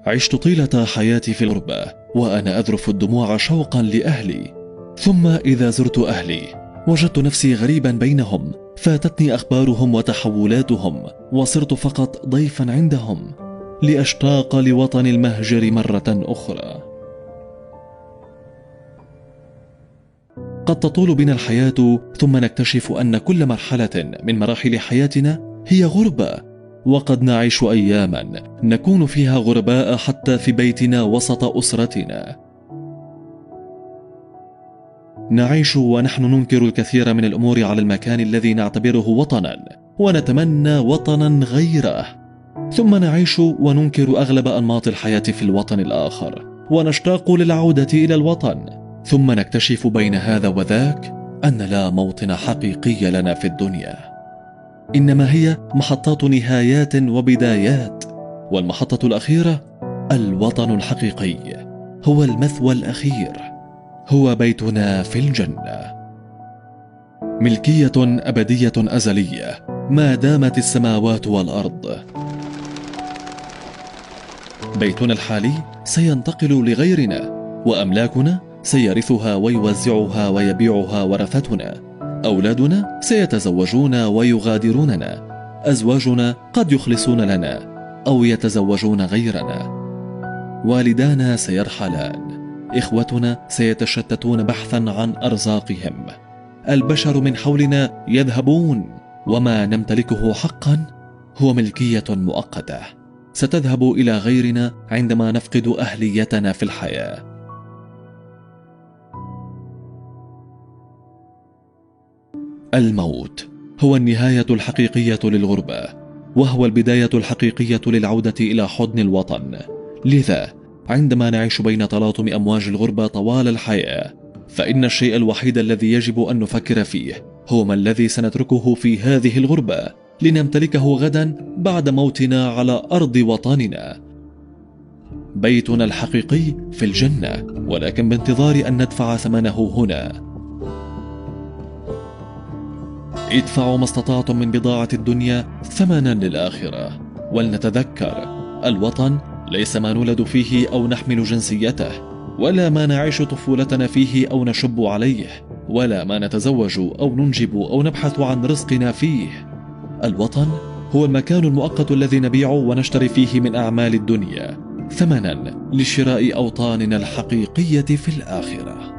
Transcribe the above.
عشت طيلة حياتي في الغربة وأنا أذرف الدموع شوقا لأهلي، ثم إذا زرت أهلي وجدت نفسي غريبا بينهم، فاتتني أخبارهم وتحولاتهم، وصرت فقط ضيفا عندهم لأشتاق لوطن المهجر مرة أخرى. قد تطول بنا الحياة ثم نكتشف أن كل مرحلة من مراحل حياتنا هي غربة، وقد نعيش أياما نكون فيها غرباء حتى في بيتنا وسط أسرتنا. نعيش ونحن ننكر الكثير من الأمور على المكان الذي نعتبره وطنا، ونتمنى وطنا غيره، ثم نعيش وننكر أغلب أنماط الحياة في الوطن الآخر، ونشتاق للعودة إلى الوطن، ثم نكتشف بين هذا وذاك أن لا موطن حقيقي لنا في الدنيا، إنما هي محطات نهايات وبدايات، والمحطة الأخيرة الوطن الحقيقي هو المثوى الأخير، هو بيتنا في الجنة، ملكية أبدية أزلية ما دامت السماوات والأرض. بيتنا الحالي سينتقل لغيرنا، وأملاكنا سيرثها ويوزعها ويبيعها ورثتنا، أولادنا سيتزوجون ويغادروننا، أزواجنا قد يخلصون لنا أو يتزوجون غيرنا، والدانا سيرحلان، إخوتنا سيتشتتون بحثا عن أرزاقهم، البشر من حولنا يذهبون، وما نمتلكه حقا هو ملكية مؤقتة ستذهب إلى غيرنا عندما نفقد أهليتنا في الحياة. الموت هو النهاية الحقيقية للغربة، وهو البداية الحقيقية للعودة إلى حضن الوطن. لذا عندما نعيش بين تلاطم أمواج الغربة طوال الحياة، فإن الشيء الوحيد الذي يجب أن نفكر فيه هو ما الذي سنتركه في هذه الغربة لنمتلكه غدا بعد موتنا على أرض وطننا. بيتنا الحقيقي في الجنة، ولكن بانتظار أن ندفع ثمنه هنا. ادفعوا ما استطعتم من بضاعة الدنيا ثمنا للآخرة، ولنتذكر الوطن ليس ما نولد فيه أو نحمل جنسيته، ولا ما نعيش طفولتنا فيه أو نشب عليه، ولا ما نتزوج أو ننجب أو نبحث عن رزقنا فيه. الوطن هو المكان المؤقت الذي نبيع ونشتري فيه من أعمال الدنيا ثمنا لشراء أوطاننا الحقيقية في الآخرة.